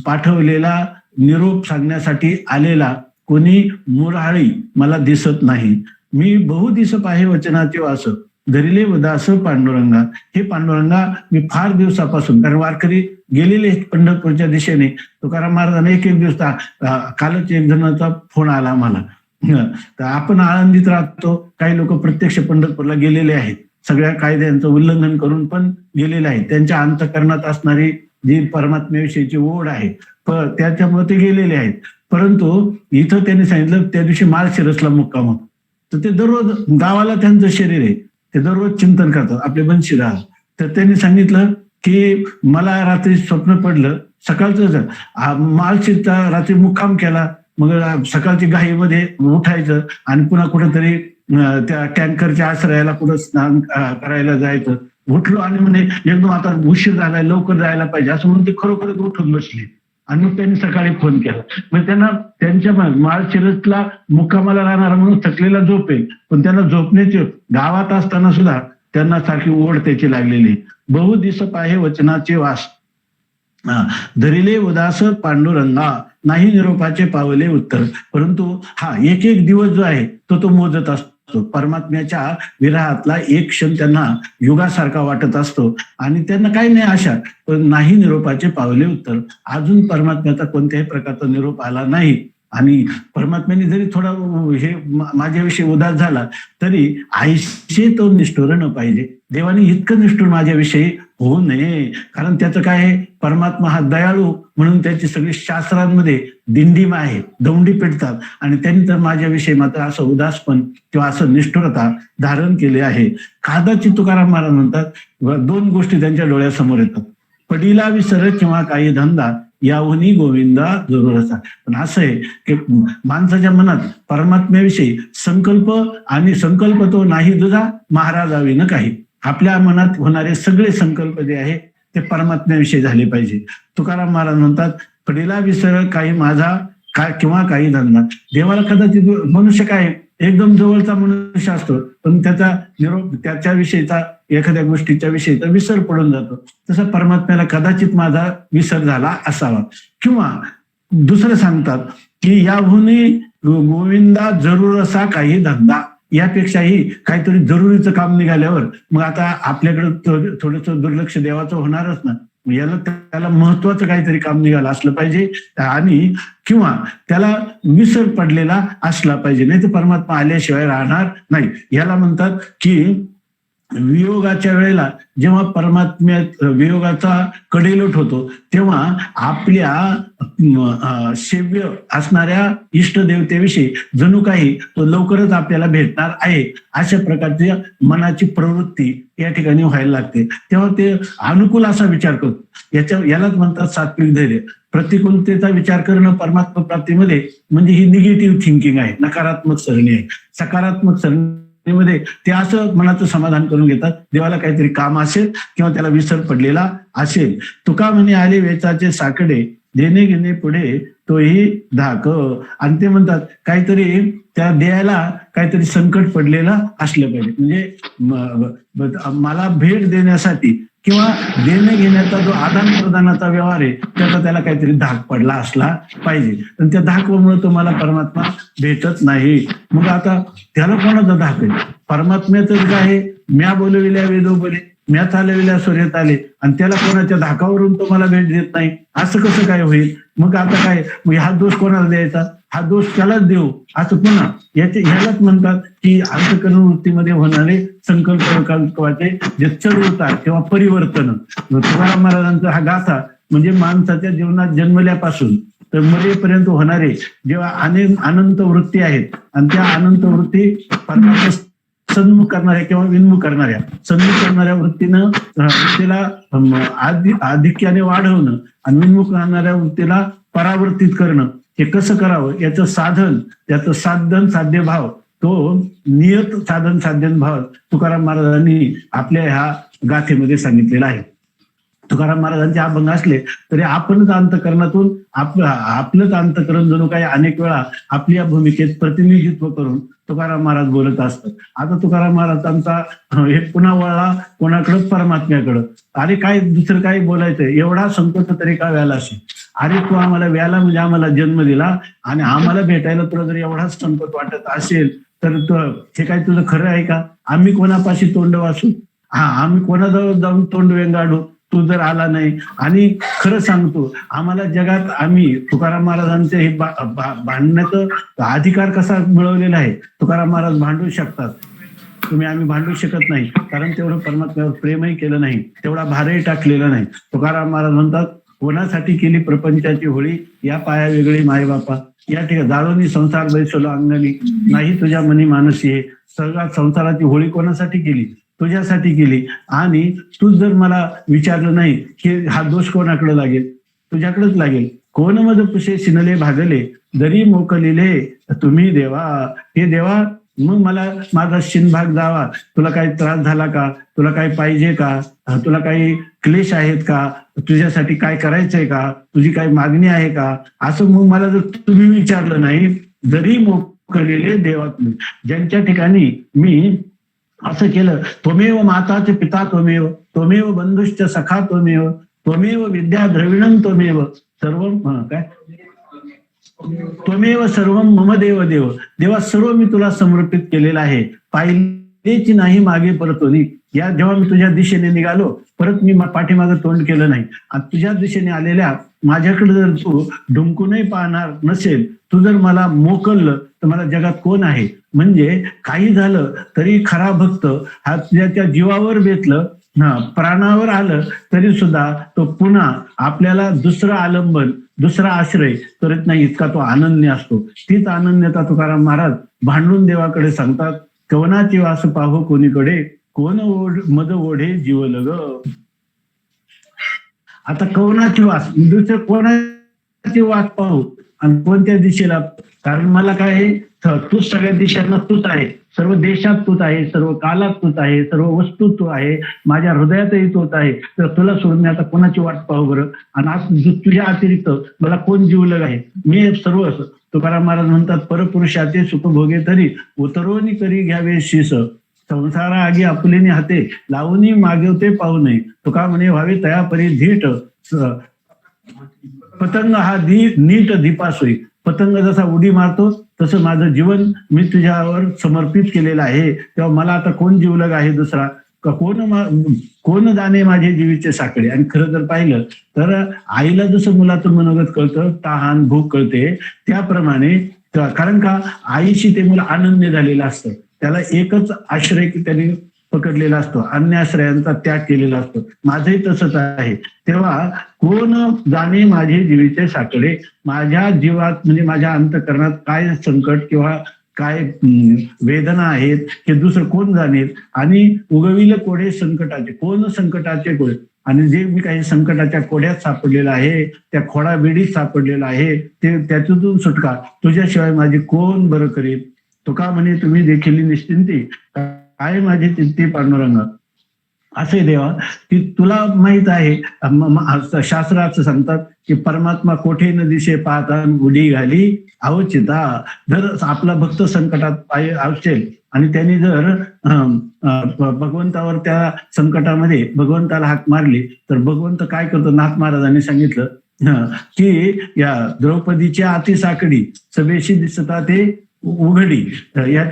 पाठवलेला निरोप सांगण्यासाठी आलेला कोणी मुराळी मला दिसत नाही. मी बहुदिस पाहे वचनाचे वास, धरिले उदास पांडुरंगा. हे पांडुरंगा मी फार दिवसापासून, कारण वारकरी गेलेले पंढरपूरच्या दिशेने, तुकाराम महाराजांना एक दिवस कालच एक जणांचा फोन आला मला. तर आपण आळंदीत राहतो, काही लोक प्रत्यक्ष पंढरपूरला गेलेले आहेत, सगळ्या कायद्यांचं उल्लंघन करून पण गेलेले आहेत. त्यांच्या अंतःकरणात असणारी जी परमात्म्याविषयीची ओढ आहे त्याच्यामुळे ते गेलेले आहेत. परंतु इथं त्यांनी सांगितलं त्या दिवशी माळशिरसला मुक्काम होता. तर ते दररोज गावाला त्यांचं शरीर आहे, ते दररोज चिंतन करतात आपले बनशीराज. तर त्यांनी सांगितलं की मला रात्री स्वप्न पडलं, सकाळचं माळशिरसचा रात्री मुक्काम केला, मग सकाळची घाईमध्ये उठायचं आणि पुन्हा कुठेतरी त्या टँकरच्या आश्रयाला कुठं स्नान करायला जायचं. उठलो आणि म्हणजे एकदम आता उशीर झालाय, लवकर जायला पाहिजे असं म्हणून ते खरोखरच उठून बसले. आणि मग त्यांनी सकाळी फोन केला. मग त्यांना त्यांच्या माळशिरसला मुक्कामाला राहणारा म्हणून थकलेला झोपेल, पण त्यांना झोपण्याची गावात असताना सुद्धा त्यांना सारखी ओढ त्याची लागलेली. बहुदिस पाहे वचनाचे वास, धरिले उदास पांडुरंगा, नाही निरोपाचे पावले उत्तर. परंतु हा एक एक दिवस जो आहे तो मोजत असतो. परमात्म्याच्या विरहातला एक क्षण त्यांना युगासारखा वाटत असतो आणि त्यांना काही नाही आशा, पण नाही निरोपाचे पावले उत्तर. अजून परमात्म्याचा कोणत्याही प्रकारचा निरोप आला नाही. आणि परमात्म्याने जरी थोडा हे माझ्याविषयी उदास झाला तरी आईशी तो निष्ठुर न पाहिजे. देवाने इतकं निष्ठुर माझ्याविषयी होऊ नये, कारण त्याचं काय आहे, परमात्मा हा दयाळू म्हणून त्याची सगळी शास्त्रांमध्ये दिंडीमा आहे, दौंडी पेटतात. आणि त्यांनी तर माझ्याविषयी मात्र असं उदासपण किंवा असं निष्ठुरता धारण केले आहे. कादाची तुकाराम महाराज म्हणतात दोन गोष्टी त्यांच्या डोळ्यासमोर येतात, पडीला विसर किंवा काही धंदा, याहूनही गोविंदा जरूर असा. पण असं आहे की माणसाच्या मनात परमात्म्याविषयी संकल्प तो नाही तुझा महाराजावी न काही. आपल्या मनात होणारे सगळे संकल्प जे आहे ते परमात्म्याविषयी झाले पाहिजे. तुकाराम महाराज म्हणतात पडीला विसर काही माझा काय किंवा काही धंदा. देवाला कदाचित मनुष्य काय एकदम जवळचा मनुष्य असतो, पण त्याचा निरोप त्याच्याविषयीचा एखाद्या गोष्टीच्या विषयीचा विसर पडून जातो. तसा परमात्म्याला कदाचित माझा विसर झाला असावा. किंवा दुसरं सांगतात की याहूनही गोविंदा जरूर असा काही धंदा. यापेक्षाही काहीतरी जरुरीचं काम निघाल्यावर मग आता आपल्याकडे थोडंसं दुर्लक्ष देवाचं होणारच ना. याला त्याला महत्वाचं काहीतरी काम निघालं असलं पाहिजे, आणि किंवा त्याला विसर पडलेला असला पाहिजे, नाही तर परमात्मा आल्याशिवाय राहणार नाही. याला म्हणतात की वियोगाच्या वेळेला जेव्हा परमात्म्यात वियोगाचा कडेलोट होतो तेव्हा आपल्या सेव्य असणाऱ्या इष्टदेवतेविषयी जणू काही तो लवकरच आपल्याला भेटणार आहे अशा प्रकारची मनाची प्रवृत्ती या ठिकाणी व्हायला लागते. तेव्हा ते अनुकूल असा विचार करतो. यालाच म्हणतात सात्विक धैर्य. प्रतिकूलतेचा विचार करणं परमात्मा प्राप्तीमध्ये म्हणजे ही निगेटिव्ह थिंकिंग आहे, नकारात्मक सरणी आहे. सकारात्मक सरणी मध्ये ते असं मनाचं समाधान करून घेतात, देवाला काहीतरी काम असेल किंवा त्याला विसर पडलेला असेल. तुका म्हणे आले वेचाचे साकडे, देणे घेणे पुढे तोही धाक. आणि ते म्हणतात काहीतरी त्या द्यायला काहीतरी संकट पडलेलं असलं पाहिजे, म्हणजे मला भेट देण्यासाठी किंवा देणे घेण्याचा जो आदान प्रदानाचा व्यवहार आहे त्याला काहीतरी धाक पडला असला पाहिजे. पण त्या धाकमुळे तुम्हाला परमात्मा भेटत नाही. मग आता त्याला कोणाचा धाक आहे? परमात्म्याच काय आहे, म्या बोलविल्या वेदो बोले, म्या चालविल्या सूर्यात आले, आणि त्याला कोणाच्या धाकावरून तुम्हाला भेट देत नाही, असं कसं काय होईल? मग आता काय, मग हा दोष कोणाला द्यायचा? हा दोष त्यालाच देऊ असं पुन्हा ह्यालाच म्हणतात की अंतःकरण वृत्तीमध्ये होणारे संकल्प विकल्पाचे जे चढ उतार किंवा परिवर्तन. तुकाराम महाराजांचा हा गाथा म्हणजे माणसाच्या जीवनात जन्मल्यापासून तर मरेपर्यंत होणारे जेव्हा अनंत वृत्ती आहेत, आणि त्या अनंत वृत्ती परमात्मा सन्मुख करणाऱ्या किंवा विन्मुख करणाऱ्या, सन्मुख करणाऱ्या वृत्तीला आधिक्याने वाढवणं आणि विन्मुख करणाऱ्या वृत्तीला परावर्तित करणं, हे कसं करावं याचं साधन, त्याचं साध्य भाव, तो नियत साधन साध्यन भाव तुकाराम महाराजांनी आपल्या ह्या गाथेमध्ये सांगितलेला आहे. तुकाराम महाराजांचे अभंग असले तरी आपणच अंतःकरणातून आपलंच अंतःकरण जणू काही अनेक वेळा आपल्या भूमिकेत प्रतिनिधित्व करून तुकाराम महाराज बोलत असतात. आता तुकाराम महाराजांचा हे पुन्हा वळला कोणाकडं? परमात्म्याकडं. अरे काय दुसरं काही बोलायचं, एवढा संकोच तरी का व्याला असेल? अरे तू आम्हाला व्याला म्हणजे आम्हाला जन्म दिला आणि आम्हाला भेटायला तुला जर एवढाच संकोच वाटत असेल तर हे काय तुझं खरं आहे का? आम्ही कोणापाशी तोंड वाचू? आम्ही कोणाजवळ जाऊन तोंड वेंगाडू तू जर आला नाही? आणि खरं सांगतो, आम्हाला जगात आम्ही तुकाराम महाराजांचे हे भांडण्याचा अधिकार कसा मिळवलेला आहे? तुकाराम महाराज भांडू शकतात, आम्ही भांडू शकत नाही, कारण तेवढं परमात्म्यावर प्रेमही केलं नाही, तेवढा भारही टाकलेला नाही. तुकाराम महाराज म्हणतात, कोणासाठी केली प्रपंचाची होळी, या पाया वेगळी माय बापा, या ठिकाणी जाळोनी संसार बैसलो अंगणी, नाही तुझ्या मनी मानसी आहे. सगळ्या संसाराची होळी कोणासाठी केली? तुझ्यासाठी केली. आणि तू जर मला विचारलं नाही की हा दोष कोणाकडे लागेल? तुझ्याकडेच लागेल. कोण मज पुशे शिनले भागले, जरी मोकलिले तुम्ही देवा. हे देवा, मग मला माझा शिनभाग जावा. तुला काही त्रास झाला का? तुला काही पाहिजे का? तुला काही क्लेश आहेत का? तुझ्यासाठी काय करायचंय का? तुझी काही मागणी आहे का? असं मग मला जर तुम्ही विचारलं नाही, जरी मोकलेले देवा तुम्ही, ज्यांच्या ठिकाणी मी असं केलं, त्वमेव माताचे पिता त्वमेव, त्वमेव बंधुश्च सखा त्वमेव, त्वमेव विद्या द्रविणम त्वमेव सर्व काय त्वमेव सर्व मम देव देव. देवा, सर्व मी तुला समर्पित केलेलं आहे. पाहिलेची नाही मागे परतोनी. या जेव्हा मी तुझ्या दिशेने निघालो, परत मी पाठीमागं तोंड केलं नाही. आणि तुझ्या दिशेने आलेल्या माझ्याकडे जर तू ढुंकूनही पाहणार नसेल, तू जर मला मोकललं तर मला जगात कोण आहे? म्हणजे काही झालं तरी खरा भक्त हा तुझ्या जीवावर बेतलं, प्राणावर आलं तरी सुद्धा तो पुन्हा आपल्याला दुसरं आलंबन, दुसरा आश्रय करत नाही, इतका तो आनंदी असतो. तीच आनंदता तुकाराम महाराज भांडून देवाकडे सांगतात, कवनाची वास पाहो कोणीकडे, कोण मद ओढे जीव लग. आता कवनाची वास, दुसरं कोणाची वास पाहू आणि कोणत्या दिशेला? कारण मला काय आहे, तूच सगळ्या दिशांना तूच आहे, सर्व देशात तूच आहे, सर्व कालात तूच आहे, सर्व वस्तू तू आहे, माझ्या हृदयातही तूच आहे. तर तुला सोडून आता कोणाची वाट पाहू बरं? आणि आज तुझ्या अतिरिक्त मला कोण जीवलग आहे? मी सर्व. तुकाराम महाराज म्हणतात, परपुरुषाचे सुख भोगे तरी उतरोनी करी घ्यावे शीस, संसारा आगी आपुलेनी हाते लावूनी मागवते पाहू नये. तुका म्हणे व्हावे तया परी धीट, पतंग हा नीट दीपासोयी. पतंग जसा उडी मारतो तसं माझं जीवन मी तुझ्यावर समर्पित केलेलं आहे. तेव्हा मला आता कोण जीवलग आहे दुसरा? कोण जाणे माझे जीवीचे साकडे. आणि खरं जर पाहिलं तर आईला जसं मुलाचं मनोगत कळतं, तहान भूक कळते, त्याप्रमाणे कारण का आईशी ते मुलं अनन्य झालेलं असतं. त्याला एकच आश्रय की त्यांनी पकडलेला असतो, अन्य आश्रयांचा त्याग केलेला असतो. माझंही तसंच आहे. तेव्हा कोण जाणे माझे जीवीचे साकडे, माझ्या जीवात म्हणजे माझ्या अंतःकरणात काय संकट किंवा काय वेदना आहेत हे दुसरं कोण जाणे. आणि उगविलं कोडे संकटाचे, कोण संकटाचे कोडे. आणि जे मी काही संकटाच्या कोड्यात सापडलेला आहे, त्या खोडाबेडीत सापडलेला आहे, ते त्याच्यातून सुटका तुझ्याशिवाय माझी कोण बरं करेल. तुका म्हणे तुम्ही देखील निश्चिंती, काय माझी चित्ती पांडुरंग. असे देवा की तुला माहित आहे, शास्त्र असं सांगतात की परमात्मा कोठे न दिसे पाहता उडी घाली अवचिता. जर आपला भक्त संकटात असेल आणि त्यांनी जर भगवंतावर त्या संकटामध्ये भगवंताला हाक मारली, तर भगवंत काय करतो, नाथ महाराजांनी सांगितलं की या द्रौपदीच्या अतिसाकडी सभेशी दिसता ते उघडी, या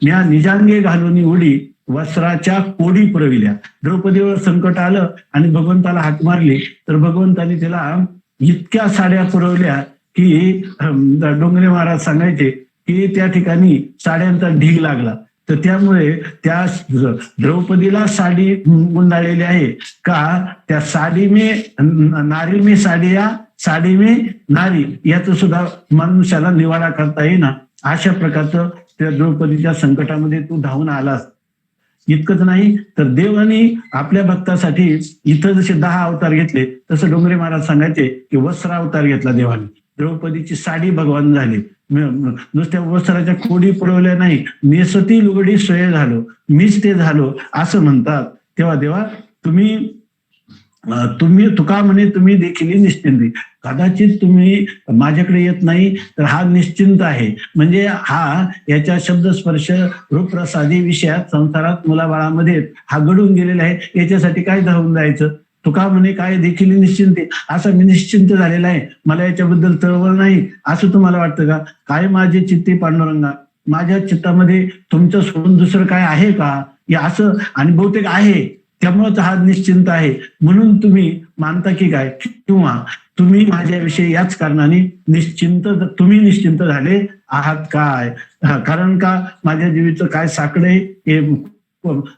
म्या निजांगे घालून उडी वस्त्राच्या कोडी पुरविल्या. द्रौपदीवर संकट आलं आणि भगवंताला हाक मारली, तर भगवंताने त्याला इतक्या साड्या पुरवल्या की डोंगरे महाराज सांगायचे की त्या ठिकाणी साड्यांचा ढीग लागला. तर त्यामुळे त्या द्रौपदीला साडी गुंडाळलेली आहे का, त्या साडी में नारी में साडिया, साडी में नारी, याच सुद्धा मनुष्याला निवाडा करता येईना. अशा प्रकारचं त्या द्रौपदीच्या संकटामध्ये तू धावून आलास. इतकंच नाही तर देवाने आपल्या भक्तासाठी इथं जसे 10 अवतार घेतले, तसं डोंगरे महाराज सांगायचे की वस्त्र अवतार घेतला देवाने. द्रौपदीची साडी भगवान झाली. नुसत्या वस्त्राच्या खोडी पुरवल्या नाही, नेसती लुगडी सोय झालो, मीच ते झालो असं म्हणतात. तेव्हा देवा तुम्ही तुका म्हणे तुम्ही देखील निश्चिंती. कदाचित तुम्ही माझ्याकडे येत नाही तर हा निश्चिंत आहे. म्हणजे हा याच्या शब्दस्पर्श रूपप्रसादी विषयात संसारात मुलाबाळामध्ये हा घडून गेलेला आहे. याच्यासाठी काय धावून जायचं. तुका म्हणे काय देखील निश्चिंते, असं मी निश्चिंत झालेला आहे, मला याच्याबद्दल तळवळ नाही असं तुम्हाला वाटतं का. काय माझे चित्ते पांडुरंगा, माझ्या चित्तामध्ये तुमचं सोडून दुसरं काय आहे का, या असं. आणि बहुतेक आहे, त्यामुळेच हा निश्चिंत आहे म्हणून तुम्ही मानता की काय, किंवा तुम्ही माझ्याविषयी याच कारणाने तुम्ही निश्चिंत झाले आहात काय. कारण का माझ्या जीवीचं काय साकडे हे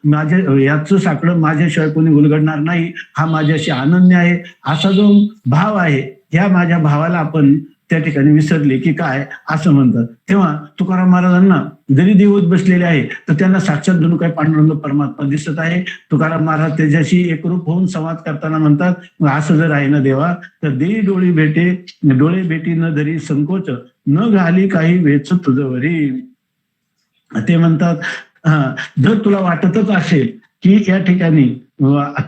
माझ्या याचं साकडं माझ्याशिवाय कोणी उलगडणार नाही, हा माझ्याशी अनन्य आहे असा जो भाव आहे, ह्या माझ्या भावाला आपण त्या ठिकाणी विसरले की काय असं म्हणतात. तेव्हा तुकाराम महाराजांना जरी देवत बसलेले आहे तर त्यांना साक्षात जणू काय पांडुरंग परमात्मा दिसत आहे. तुकाराम महाराज त्याच्याशी एकरूप होऊन संवाद करताना म्हणतात, असं जर आहे ना देवा तर दे डोळे भेटी न धरी संकोच, न घाली काही वेच तुझवरी. ते म्हणतात जर तुला वाटतच असेल की या ठिकाणी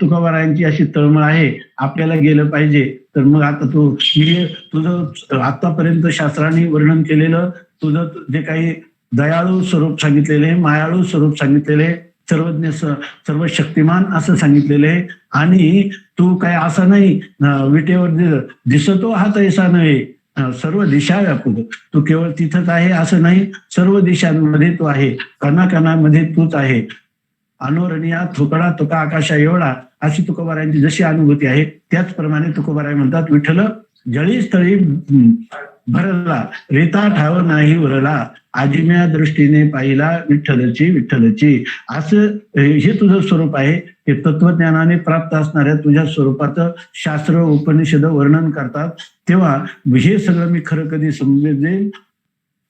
तुकोबारायांची अशी तळमळ आहे, आपल्याला गेलं पाहिजे, तर मग आता तुझं आतापर्यंत शास्त्राने वर्णन केलेलं तुझं जे काही दयाळू स्वरूप सांगितलेले, मायाळू स्वरूप सांगितलेले, सर्वज्ञ सर्व शक्तिमान असं सांगितलेलं आहे. आणि तू काय असं नाही विटेवर दिसतो हा तैसा नव्हे, सर्व दिशा व्यापक, तू केवळ तिथंच आहे असं नाही, सर्व दिशांमध्ये तू आहे, कणाकणामध्ये तूच आहे. अनोरणिया थोकडा तुका आकाशा एवढा, अशी तुकोबारायांची जशी अनुभूती आहे त्याचप्रमाणे तुकोबाराय म्हणतात, विठ्ठल जळी स्थळी भरला, रेता ठाव नाही उरला, आजिम्या दृष्टीने पाहिला विठ्ठलची. असं हे तुझं स्वरूप आहे. हे तत्वज्ञानाने प्राप्त असणाऱ्या तुझ्या स्वरूपाचं शास्त्र उपनिषद वर्णन करतात. तेव्हा हे सगळं मी खरं कधी समजेल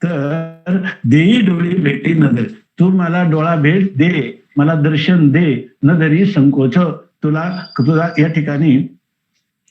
तर देई डोळी भेटी नजर, तू मला डोळा भेट दे, मला दर्शन दे, न धरी संकोच. तुला या ठिकाणी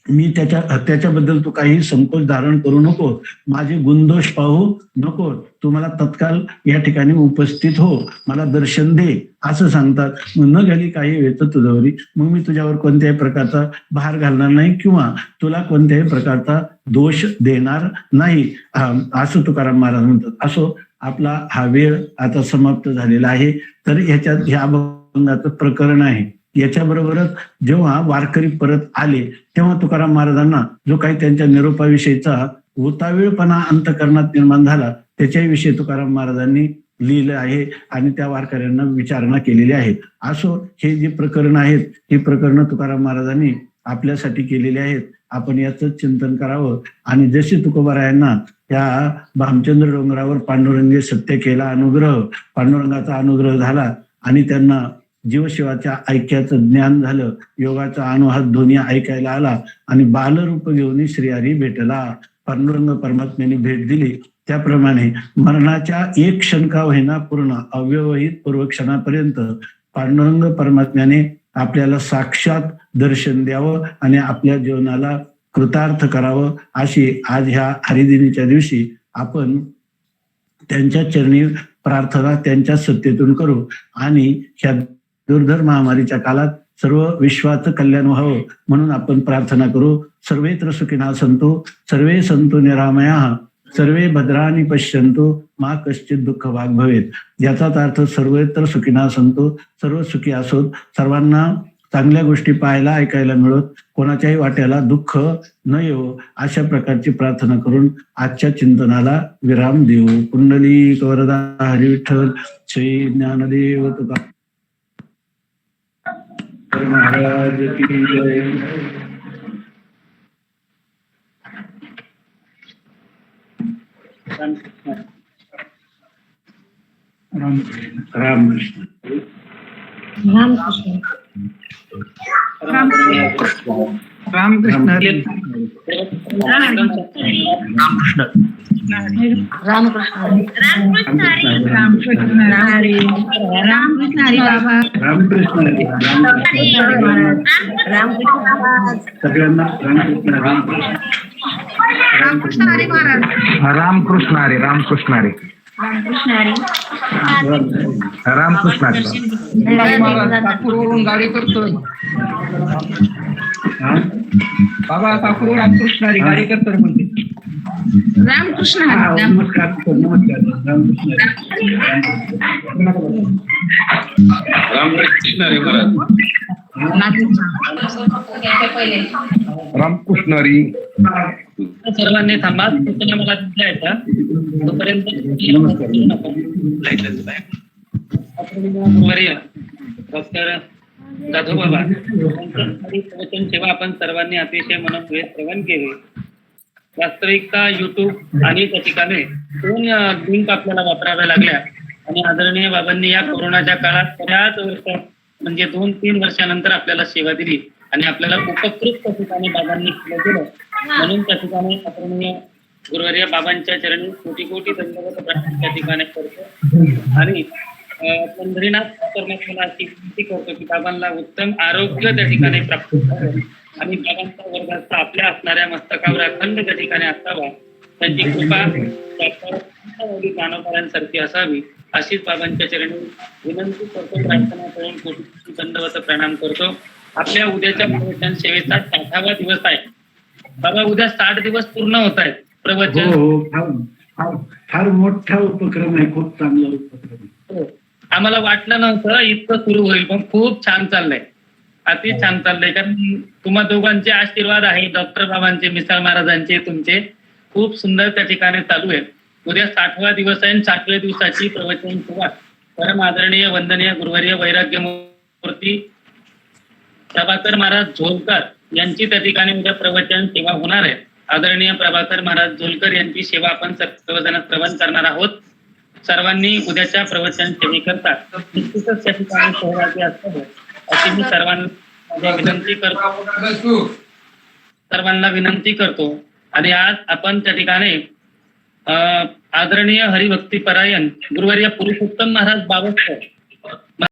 मी त्याच्याबद्दल तू काही संकोच धारण करू नको, माझे गुणदोष पाहू नको, तू मला तत्काल या ठिकाणी उपस्थित हो, मला दर्शन दे असं सांगतात. न घाली काही वेच तुझ्यावरी, मग मी तुझ्यावर कोणत्याही प्रकारचा भार घालणार नाही किंवा तुला कोणत्याही प्रकारचा दोष देणार नाही असं तुकाराम महाराज म्हणतात. असो, आपला हा वेळ आता समाप्त झालेला आहे. तर ह्या अभंगाचं प्रकरण आहे. याच्याबरोबरच जेव्हा वारकरी परत आले तेव्हा तुकाराम महाराजांना जो काही त्यांच्या निरोपाविषयीचा उतावीळपणा अंतःकरणात निर्माण झाला त्याच्याविषयी तुकाराम महाराजांनी लिहिलं आहे आणि त्या वारकऱ्यांना विचारणा केलेली आहे. असो, हे जे प्रकरण आहेत ही प्रकरणं तुकाराम महाराजांनी आपल्यासाठी केलेली आहेत. आपण याचं चिंतन करावं आणि जसे तुकोबारायांना त्या भामचंद्र डोंगरावर पांडुरंगे सत्य केला अनुग्रह, पांडुरंगाचा अनुग्रह झाला आणि त्यांना जीवशिवाच्या ऐक्याचं ज्ञान झालं, योगाचा अनुहात ध्वनी ऐकायला आला आणि बालरूप घेऊन श्रीहरी भेटला, पांडुरंग परमात्म्याने भेट दिली. त्याप्रमाणे मरणाच्या एक क्षण का होईना पूर्ण अव्यवहित पूर्व क्षणापर्यंत पांडुरंग परमात्म्याने आपल्याला साक्षात दर्शन द्यावं आणि आपल्या जीवनाला कृतार्थ करावं, अशी आज ह्या हरिदिनीच्या दिवशी आपण त्यांच्या चरणी प्रार्थना त्यांच्या सत्तेतून करू आणि ह्या दुर्धर महामारीच्या काळात सर्व विश्वाचं कल्याण व्हावं म्हणून आपण प्रार्थना करू. सर्वेत्र सुखिनः सन्तु सर्वे सन्तु निरामयाः सर्वे भद्राणि पश्यन्तु मा कश्चित् दुःख भाग भवेत. याचाच अर्थ सर्वत्र सुखिनः सन्तु, सर्व सुखी असोत, सर्वांना चांगल्या गोष्टी पाहायला ऐकायला मिळत, कोणाच्याही वाट्याला दुःख न येवो अशा प्रकारची प्रार्थना करून आजच्या चिंतनाला विराम देऊ. पुंडलिक वरदा हरी विठ्ठल श्री ज्ञानदेव तुका महाराज की जय. रामकृष्ण रामकृष्ण रामकृष्ण रामकृष्ण सगळ्यांना रामकृष्ण हरी महाराज. रामकृष्ण हरी. रामकृष्ण हरी. रामकृष्ण हरी. साकूरवरून गाडी करतोय बाबा. साकूर रामकृष्ण हरी गाडी करतोय म्हणते. रामकृष्ण हरी. नमस्कार रामकृष्ण रामकृष्ण हरी महाराज. रामकृष्ण हरी. सर्वांनी थांबा, सूचना मला द्यायचा तोपर्यंत डॉक्टर जाधव बाबा प्रवचन सेवा आपण सर्वांनी अतिशय मनोवेध श्रवण केले. वास्तविकता युट्यूब आणि त्या ठिकाणी दोन लिंक आपल्याला वापराव्या लागल्या आणि आदरणीय बाबांनी या कोरोनाच्या काळात बऱ्याच वर्ष म्हणजे 2-3 वर्षानंतर आपल्याला सेवा दिली आणि आपल्याला उपकृत त्या ठिकाणी बाबांनी केलं गेलं. म्हणून त्या ठिकाणी आदरणीय गुरुवर्य बाबांच्या चरणी कोटी कोटी दंडवत प्रणाम त्या ठिकाणी करतो आणि पंढरीनाथ परमेश्वराला अशी विनंती करतो की बाबांना उत्तम आरोग्य त्या ठिकाणी प्राप्त करावं आणि बाबांचा वर्गाचा आपल्या असणाऱ्या मस्तकावर अखंड त्या ठिकाणी असावा. त्यांची कृपा जाणवणाऱ्यांसारखी असावी अशीच बाबांच्या चरणी विनंती करतो, प्रार्थना करून कोटी कोटी दंडवत प्रणाम करतो. आपल्या उद्याच्या प्रवचन सेवेचा 60वा दिवस आहे. बाबा उद्या 60 दिवस पूर्ण होत आहेत प्रवचन. फार मोठा उपक्रम आहे, खूप चांगला उपक्रम आहे. आम्हाला वाटलं नव्हतं इतकं सुरू होईल, पण खूप छान चाललंय, अति छान चाललंय. कारण तुम्हा दोघांचे आशीर्वाद आहे, डॉक्टर बाबांचे, मिसाळ महाराजांचे, तुमचे खूप सुंदर त्या ठिकाणी चालू आहे. उद्या 60वा दिवस आहे. 60व्या दिवसाची प्रवचन सेवा परम आदरणीय वंदनीय गुरुवर्य वैराग्य मूर्ती प्रभाकर महाराज झोलकर यांची त्या ठिकाणी उद्या प्रवचन सेवा होणार आहे. आदरणीय प्रभाकर महाराज झोलकर यांची सेवा आपण सर्वजण श्रवण करणार आहोत. सर्वांनी उद्याच्या प्रवचन सेवेकरता निश्चितच त्या ठिकाणी सहभागी असावं अशी मी सर्वांना विनंती करतो. आणि आज आपण त्या ठिकाणी आदरणीय हरिभक्ती परायण गुरुवर्य पुरुषोत्तम महाराज बावस्कर